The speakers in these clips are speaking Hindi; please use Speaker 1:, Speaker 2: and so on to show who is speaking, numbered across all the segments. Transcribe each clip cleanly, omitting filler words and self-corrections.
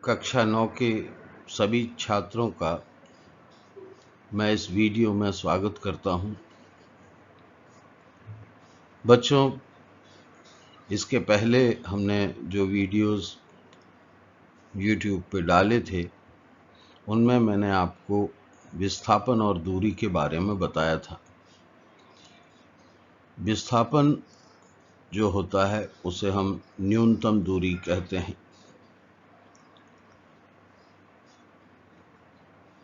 Speaker 1: कक्षा 9 के सभी छात्रों का मैं इस वीडियो में स्वागत करता हूं। बच्चों, इसके पहले हमने जो वीडियोस YouTube पे डाले थे उनमें मैंने आपको विस्थापन और दूरी के बारे में बताया था। विस्थापन जो होता है उसे हम न्यूनतम दूरी कहते हैं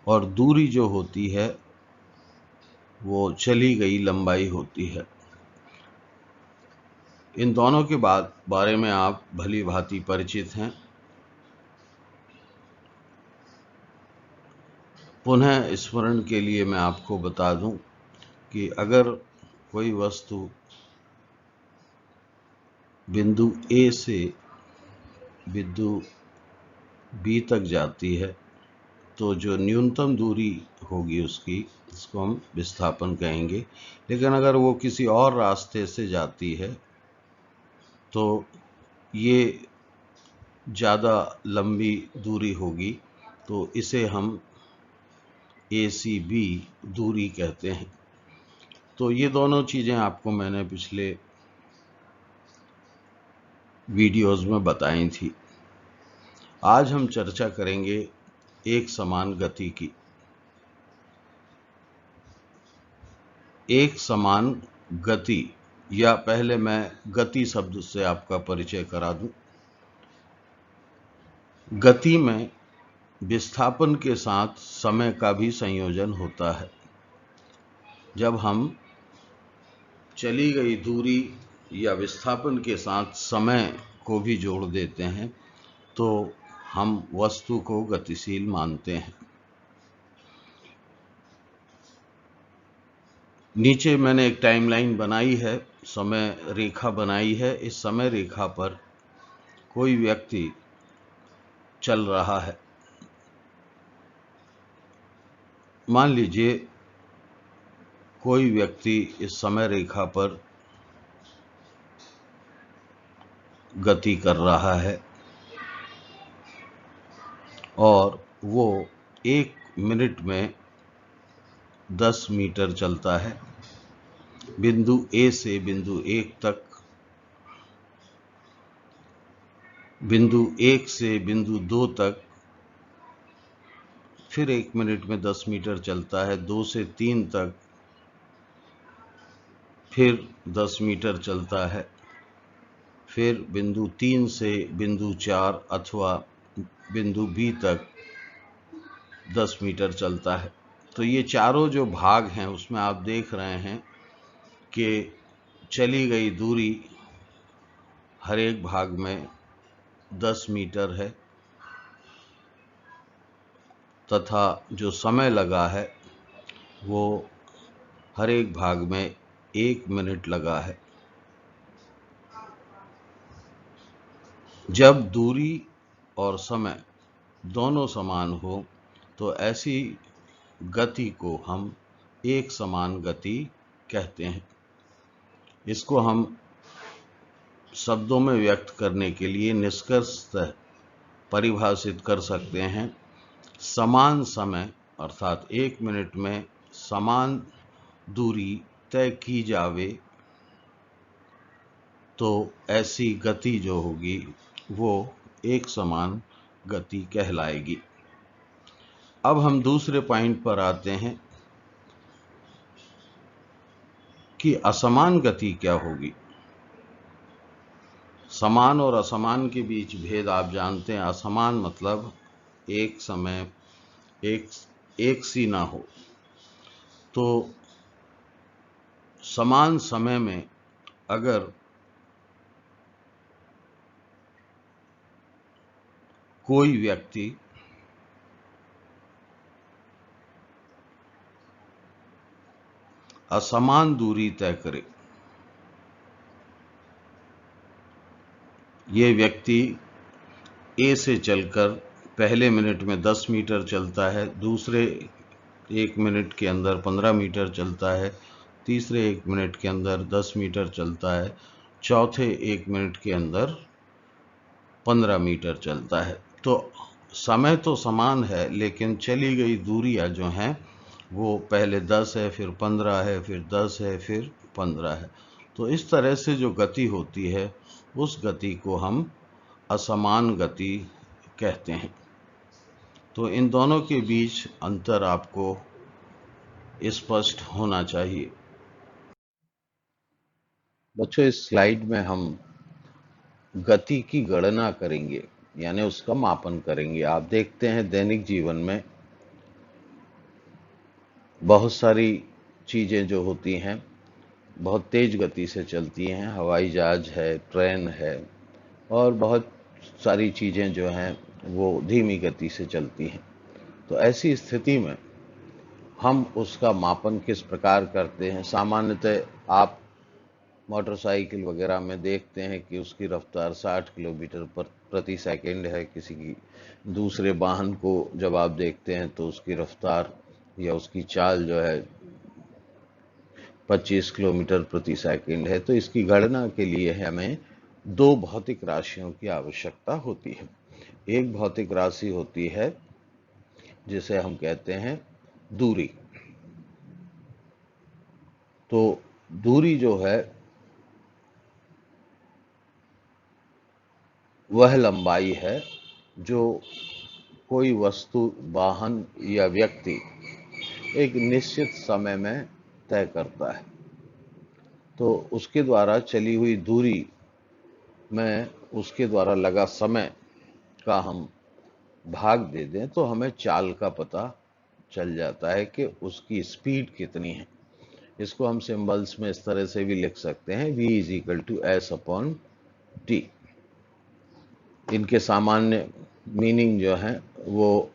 Speaker 1: और दूरी जो होती है वो चली गई लंबाई होती है। इन दोनों के बारे में आप भली भांति परिचित हैं। पुनः स्मरण के लिए मैं आपको बता दूं कि अगर कोई वस्तु बिंदु A से बिंदु B तक जाती है तो जो न्यूनतम दूरी होगी इसको हम विस्थापन कहेंगे। लेकिन अगर वो किसी और रास्ते से जाती है तो ये ज़्यादा लंबी दूरी होगी, तो इसे हम ACB दूरी कहते हैं। तो ये दोनों चीज़ें आपको मैंने पिछले वीडियोस में बताई थी। आज हम चर्चा करेंगे एक समान गति की। एक समान गति, या पहले मैं गति शब्द से आपका परिचय करा दूं। गति में विस्थापन के साथ समय का भी संयोजन होता है। जब हम चली गई दूरी या विस्थापन के साथ समय को भी जोड़ देते हैं तो हम वस्तु को गतिशील मानते हैं। नीचे मैंने एक टाइमलाइन बनाई है, समय रेखा बनाई है। इस समय रेखा पर कोई व्यक्ति चल रहा है। मान लीजिए कोई व्यक्ति इस समय रेखा पर गति कर रहा है और वो 1 मिनट में 10 मीटर चलता है बिंदु A से बिंदु 1 तक, बिंदु 1 से बिंदु 2 तक, फिर 1 मिनट में 10 मीटर चलता है 2 से 3 तक, फिर 10 मीटर चलता है, फिर बिंदु 3 से बिंदु 4 अथवा बिंदु B तक 10 मीटर चलता है। तो ये चारों जो भाग हैं उसमें आप देख रहे हैं कि चली गई दूरी हर एक भाग में 10 मीटर है तथा जो समय लगा है वो हर एक भाग में 1 मिनट लगा है। जब दूरी और समय दोनों समान हो तो ऐसी गति को हम एक समान गति कहते हैं। इसको हम शब्दों में व्यक्त करने के लिए निष्कर्षतः परिभाषित कर सकते हैं। समान समय अर्थात 1 मिनट में समान दूरी तय की जावे तो ऐसी गति जो होगी वो एक समान गति कहलाएगी। अब हम दूसरे पॉइंट पर आते हैं कि असमान गति क्या होगी। समान और असमान के बीच भेद आप जानते हैं। असमान मतलब एक समय एक सी ना हो। तो समान समय में अगर कोई व्यक्ति असमान दूरी तय करे, ये व्यक्ति A से चलकर पहले मिनट में 10 मीटर चलता है, दूसरे 1 मिनट के अंदर 15 मीटर चलता है, तीसरे 1 मिनट के अंदर 10 मीटर चलता है, चौथे 1 मिनट के अंदर 15 मीटर चलता है। तो समय तो समान है, लेकिन चली गई दूरियां जो हैं वो पहले 10 है, फिर 15 है, फिर 10 है, फिर 15 है। तो इस तरह से जो गति होती है उस गति को हम असमान गति कहते हैं। तो इन दोनों के बीच अंतर आपको स्पष्ट होना चाहिए। बच्चों, इस स्लाइड में हम गति की गणना करेंगे, यानी उसका मापन करेंगे। आप देखते हैं दैनिक जीवन में बहुत सारी चीज़ें जो होती हैं बहुत तेज गति से चलती हैं। हवाई जहाज है, ट्रेन है, और बहुत सारी चीज़ें जो हैं वो धीमी गति से चलती हैं। तो ऐसी स्थिति में हम उसका मापन किस प्रकार करते हैं? सामान्यतः आप मोटरसाइकिल वगैरह में देखते हैं कि उसकी रफ्तार 60 किलोमीटर प्रति सेकंड है। किसी की दूसरे वाहन को जब आप देखते हैं तो उसकी रफ्तार या उसकी चाल जो है 25 किलोमीटर प्रति सेकंड है। तो इसकी गणना के लिए हमें दो भौतिक राशियों की आवश्यकता होती है। एक भौतिक राशि होती है जिसे हम कहते हैं दूरी। तो दूरी जो है वह लंबाई है जो कोई वस्तु, वाहन या व्यक्ति एक निश्चित समय में तय करता है। तो उसके द्वारा चली हुई दूरी में उसके द्वारा लगा समय का हम भाग दे दें तो हमें चाल का पता चल जाता है कि उसकी स्पीड कितनी है। इसको हम सिंबल्स में इस तरह से भी लिख सकते हैं, v is equal to S upon T. इनके सामान्य मीनिंग जो है वो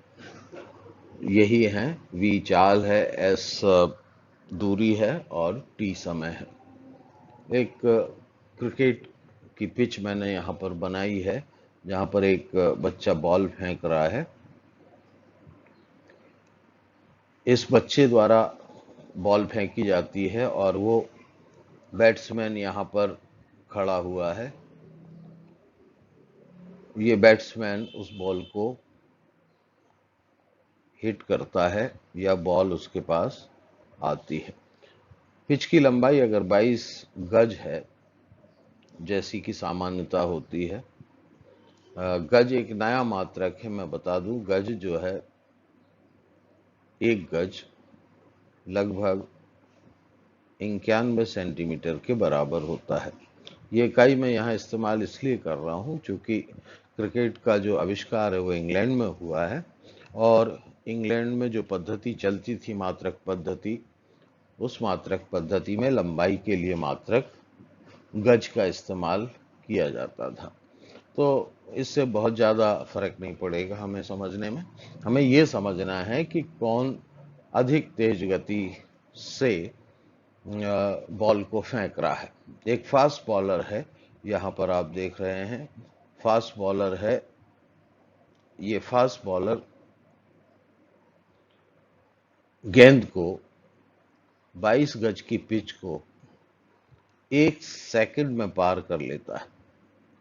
Speaker 1: यही है, v चाल है, s दूरी है और t समय है। एक क्रिकेट की पिच मैंने यहाँ पर बनाई है जहाँ पर एक बच्चा बॉल फेंक रहा है। इस बच्चे द्वारा बॉल फेंकी जाती है और वो बैट्समैन यहाँ पर खड़ा हुआ है। ये बैट्समैन उस बॉल को हिट करता है या बॉल उसके पास आती है। पिच की लंबाई अगर 22 गज है जैसी कि सामान्यता होती है, गज एक नया मात्रक है। मैं बता दूं, गज जो है, एक गज लगभग 91 सेंटीमीटर के बराबर होता है। ये इकाई मैं यहाँ इस्तेमाल इसलिए कर रहा हूँ क्योंकि क्रिकेट का जो आविष्कार है वो इंग्लैंड में हुआ है, और इंग्लैंड में जो पद्धति चलती थी, मात्रक पद्धति, उस मात्रक पद्धति में लंबाई के लिए मात्रक गज का इस्तेमाल किया जाता था। तो इससे बहुत ज़्यादा फर्क नहीं पड़ेगा हमें समझने में। हमें ये समझना है कि कौन अधिक तेज गति से बॉल को फेंक रहा है। एक फास्ट बॉलर है, यहाँ पर आप देख रहे हैं फास्ट बॉलर है। ये फास्ट बॉलर गेंद को 22 गज की पिच को 1 सेकंड में पार कर लेता है।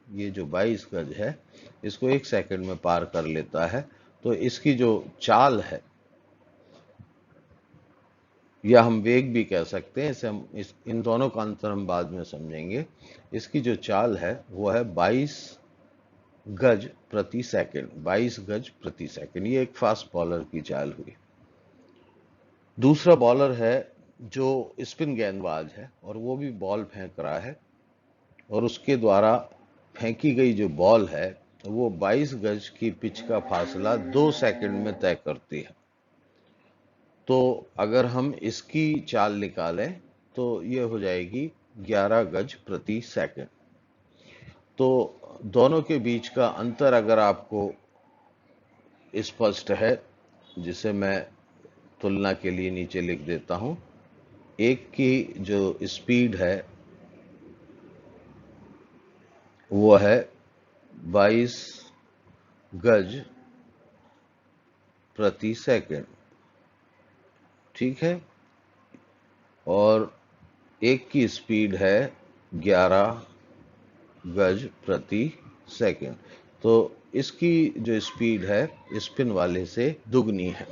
Speaker 1: ये जो 22 गज है इसको 1 सेकंड में पार कर लेता है। तो इसकी जो चाल है, या हम वेग भी कह सकते हैं, इसे हम इन दोनों का अंतर हम बाद में समझेंगे। इसकी जो चाल है वो है 22 गज प्रति सेकंड। 22 गज प्रति सेकंड, ये एक फास्ट बॉलर की चाल हुई। दूसरा बॉलर है जो स्पिन गेंदबाज है और वो भी बॉल फेंक रहा है, और उसके द्वारा फेंकी गई जो बॉल है वो 22 गज की पिच का फासला 2 सेकंड में तय करती है। तो अगर हम इसकी चाल निकालें तो ये हो जाएगी 11 गज प्रति सेकंड। तो दोनों के बीच का अंतर अगर आपको स्पष्ट है, जिसे मैं तुलना के लिए नीचे लिख देता हूं। एक की जो स्पीड है वो है 22 गज प्रति सेकंड, ठीक है, और एक की स्पीड है 11 गज प्रति सेकंड। तो इसकी जो स्पीड है स्पिन वाले से दुगनी है।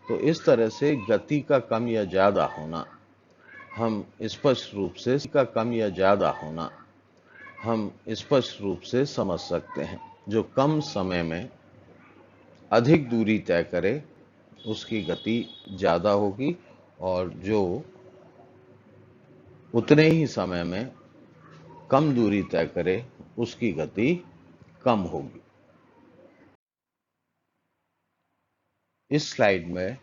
Speaker 1: तो इस तरह से गति का कम या ज़्यादा होना हम स्पष्ट रूप से समझ सकते हैं। जो कम समय में अधिक दूरी तय करे उसकी गति ज़्यादा होगी, और जो उतने ही समय में कम दूरी तय करे उसकी गति कम होगी। इस स्लाइड में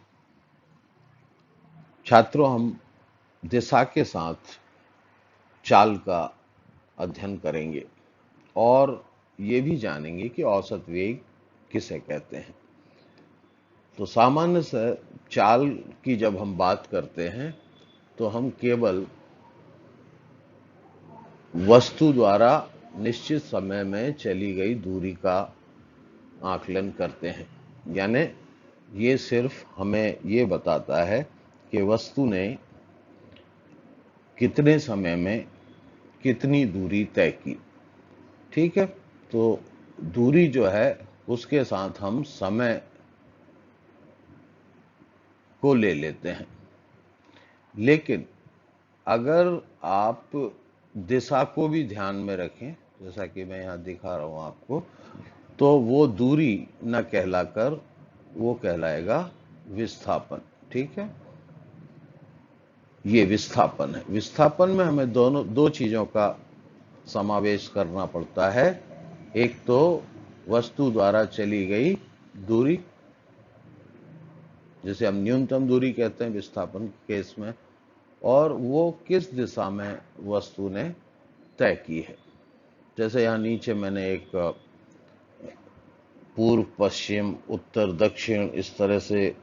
Speaker 1: छात्रों हम दिशा के साथ चाल का अध्ययन करेंगे और ये भी जानेंगे कि औसत वेग किसे कहते हैं। तो सामान्य से चाल की जब हम बात करते हैं तो हम केवल वस्तु द्वारा निश्चित समय में चली गई दूरी का आकलन करते हैं। यानी ये सिर्फ हमें ये बताता है कि वस्तु ने कितने समय में कितनी दूरी तय की। ठीक है, तो दूरी जो है उसके साथ हम समय को ले लेते हैं। लेकिन अगर आप दिशा को भी ध्यान में रखें, जैसा कि मैं यहाँ दिखा रहा हूँ आपको, तो वो दूरी न कहलाकर वो कहलाएगा विस्थापन। ठीक है, ये विस्थापन है। विस्थापन में हमें दो चीजों का समावेश करना पड़ता है। एक तो वस्तु द्वारा चली गई दूरी, जिसे हम न्यूनतम दूरी कहते हैं विस्थापन के केस में, और वो किस दिशा में वस्तु ने तय की है। जैसे यहाँ नीचे मैंने एक पूर्व पश्चिम उत्तर दक्षिण इस तरह से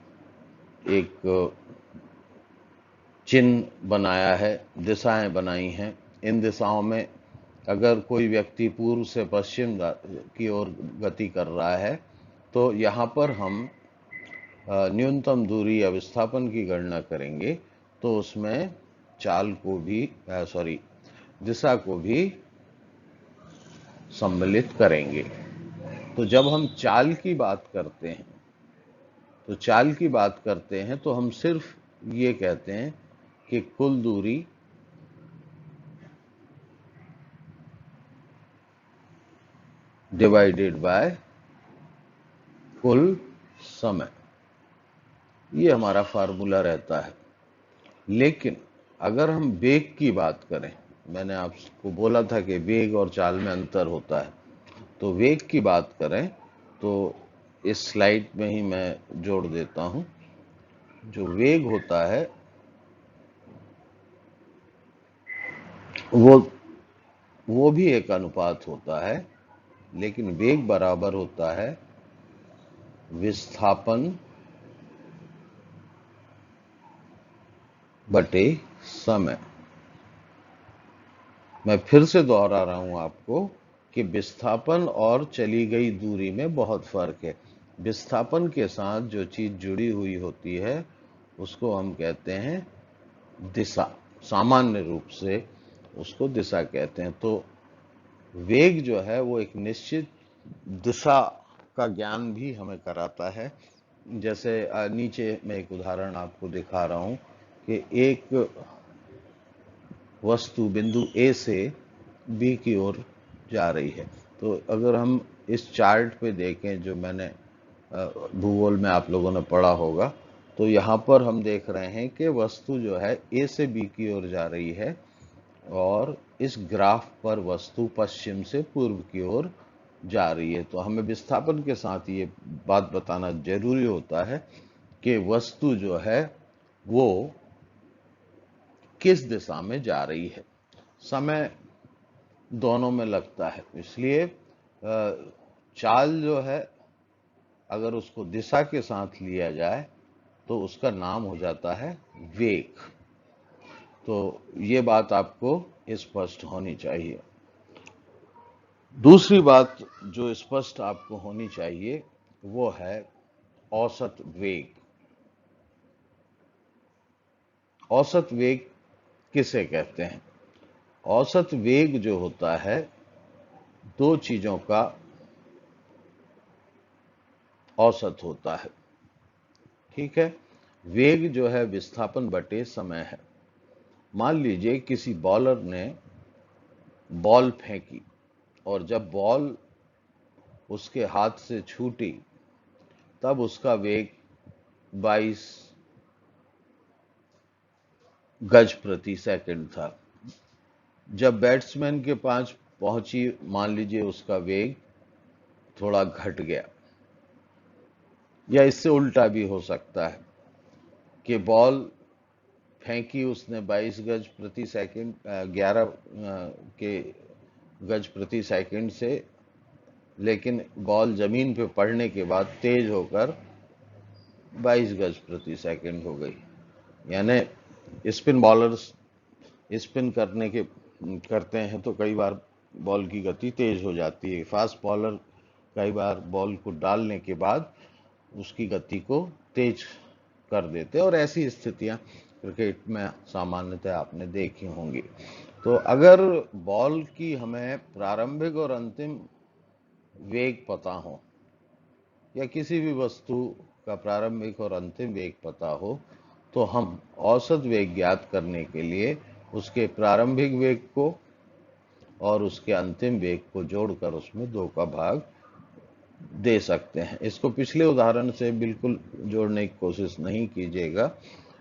Speaker 1: एक चिन्ह बनाया है, दिशाएं बनाई हैं। इन दिशाओं में अगर कोई व्यक्ति पूर्व से पश्चिम की ओर गति कर रहा है तो यहाँ पर हम न्यूनतम दूरी या विस्थापन की गणना करेंगे, तो उसमें चाल को भी दिशा को भी सम्मिलित करेंगे। तो जब हम चाल की बात करते हैं तो हम सिर्फ ये कहते हैं कि कुल दूरी डिवाइडेड बाय कुल समय, ये हमारा फार्मूला रहता है। लेकिन अगर हम वेग की बात करें, मैंने आपको बोला था कि वेग और चाल में अंतर होता है, तो वेग की बात करें तो इस स्लाइड में ही मैं जोड़ देता हूं। जो वेग होता है वो भी एक अनुपात होता है, लेकिन वेग बराबर होता है विस्थापन बटे समय। मैं फिर से दोहरा रहा हूं आपको कि विस्थापन और चली गई दूरी में बहुत फर्क है। विस्थापन के साथ जो चीज जुड़ी हुई होती है उसको हम कहते हैं दिशा, सामान्य रूप से उसको दिशा कहते हैं। तो वेग जो है वो एक निश्चित दिशा का ज्ञान भी हमें कराता है। जैसे नीचे मैं एक उदाहरण आपको दिखा रहा हूं कि एक वस्तु बिंदु ए से बी की ओर जा रही है। तो अगर हम इस चार्ट पे देखें जो मैंने भूगोल में आप लोगों ने पढ़ा होगा, तो यहाँ पर हम देख रहे हैं कि वस्तु जो है ए से बी की ओर जा रही है, और इस ग्राफ पर वस्तु पश्चिम से पूर्व की ओर जा रही है। तो हमें विस्थापन के साथ ये बात बताना जरूरी होता है कि वस्तु जो है वो किस दिशा में जा रही है। समय दोनों में लगता है, इसलिए चाल जो है अगर उसको दिशा के साथ लिया जाए तो उसका नाम हो जाता है वेग। तो ये बात आपको स्पष्ट होनी चाहिए। दूसरी बात जो स्पष्ट आपको होनी चाहिए वो है औसत वेग। औसत वेग किसे कहते हैं? औसत वेग जो होता है दो चीजों का औसत होता है। ठीक है, वेग जो है विस्थापन बटे समय है। मान लीजिए किसी बॉलर ने बॉल फेंकी और जब बॉल उसके हाथ से छूटी तब उसका वेग 22 गज प्रति सेकंड था। जब बैट्समैन के पास पहुंची, मान लीजिए उसका वेग थोड़ा घट गया, या इससे उल्टा भी हो सकता है कि बॉल फेंकी उसने 22 गज प्रति सेकंड 11 के गज प्रति सेकंड से, लेकिन बॉल जमीन पे पड़ने के बाद तेज होकर 22 गज प्रति सेकंड हो गई। यानी स्पिन बॉलर्स स्पिन करते हैं तो कई बार बॉल की गति तेज हो जाती है। फास्ट बॉलर कई बार बॉल को डालने के बाद उसकी गति को तेज कर देते हैं, और ऐसी स्थितियां क्रिकेट में सामान्यतः आपने देखी होंगी। तो अगर बॉल की हमें प्रारंभिक और अंतिम वेग पता हो, या किसी भी वस्तु का प्रारंभिक और अंतिम वेग पता हो, तो हम औसत वेग ज्ञात करने के लिए उसके प्रारंभिक वेग को और उसके अंतिम वेग को जोड़कर उसमें 2 का भाग दे सकते हैं। इसको पिछले उदाहरण से बिल्कुल जोड़ने की कोशिश नहीं कीजिएगा,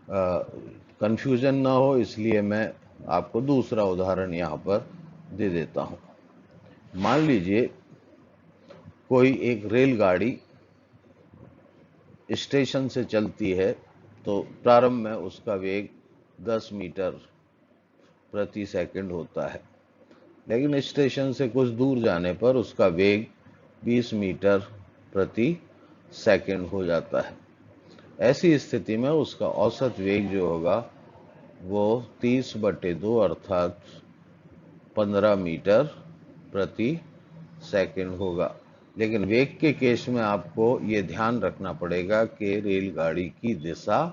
Speaker 1: कंफ्यूजन ना हो, इसलिए मैं आपको दूसरा उदाहरण यहाँ पर दे देता हूँ। मान लीजिए कोई एक रेलगाड़ी स्टेशन से चलती है, तो प्रारंभ में उसका वेग 10 मीटर प्रति सेकंड होता है, लेकिन स्टेशन से कुछ दूर जाने पर उसका वेग 20 मीटर प्रति सेकंड हो जाता है। ऐसी स्थिति में उसका औसत वेग जो होगा वो 30/2 अर्थात 15 मीटर प्रति सेकंड होगा। लेकिन वेग के केस में आपको ये ध्यान रखना पड़ेगा कि रेलगाड़ी की दिशा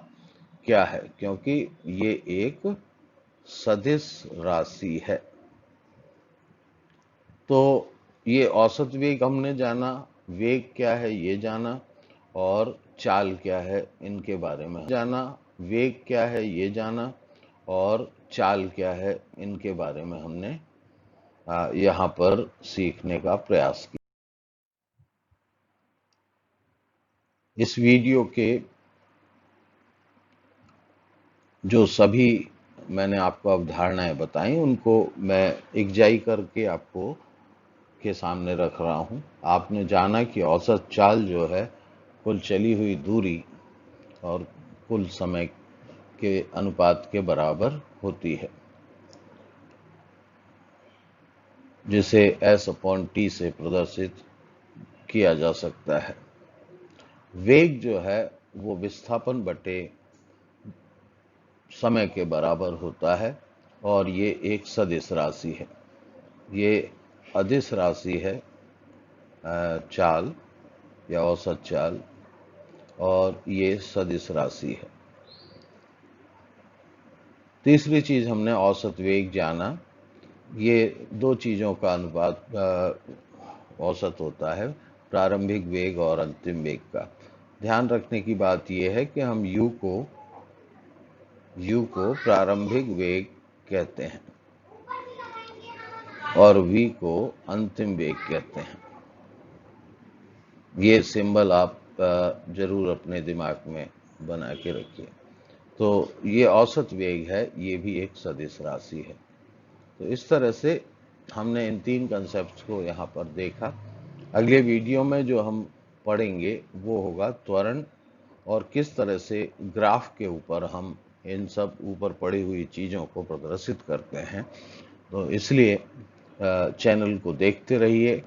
Speaker 1: क्या है, क्योंकि ये एक सदिश राशि है। तो ये औसत वेग हमने जाना, वेग क्या है ये जाना, और चाल क्या है इनके बारे में जाना। वेग क्या है ये जाना, और चाल क्या है इनके बारे में हमने यहाँ पर सीखने का प्रयास किया। इस वीडियो के जो सभी मैंने आपको अवधारणाएं बताई, उनको मैं एकजाई करके आपको के सामने रख रहा हूं। आपने जाना कि औसत चाल जो है कुल चली हुई दूरी और कुल समय के अनुपात के बराबर होती है, जिसे S/T से प्रदर्शित किया जा सकता है। वेग जो है वो विस्थापन बटे समय के बराबर होता है, और ये एक सदिश राशि है। ये अदिश राशि है, चाल या औसत चाल, और ये सदिश राशि है। तीसरी चीज हमने औसत वेग जाना। ये 2 चीजों का अनुपात औसत होता है, प्रारंभिक वेग और अंतिम वेग का। ध्यान रखने की बात यह है कि हम u को प्रारंभिक वेग कहते हैं और v को अंतिम वेग कहते हैं। ये सिंबल आप जरूर अपने दिमाग में बना के रखिए। तो ये औसत वेग है, ये भी एक सदिश राशि है। तो इस तरह से हमने इन 3 कंसेप्ट्स को यहाँ पर देखा। अगले वीडियो में जो हम पढ़ेंगे वो होगा त्वरण, और किस तरह से ग्राफ के ऊपर हम इन सब ऊपर पड़ी हुई चीज़ों को प्रदर्शित करते हैं। तो इसलिए चैनल को देखते रहिए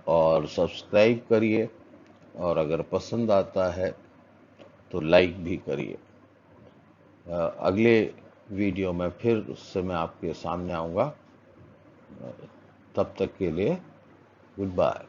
Speaker 1: और सब्सक्राइब करिए, और अगर पसंद आता है तो लाइक भी करिए। अगले वीडियो में फिर से मैं आपके सामने आऊँगा। तब तक के लिए गुड बाय।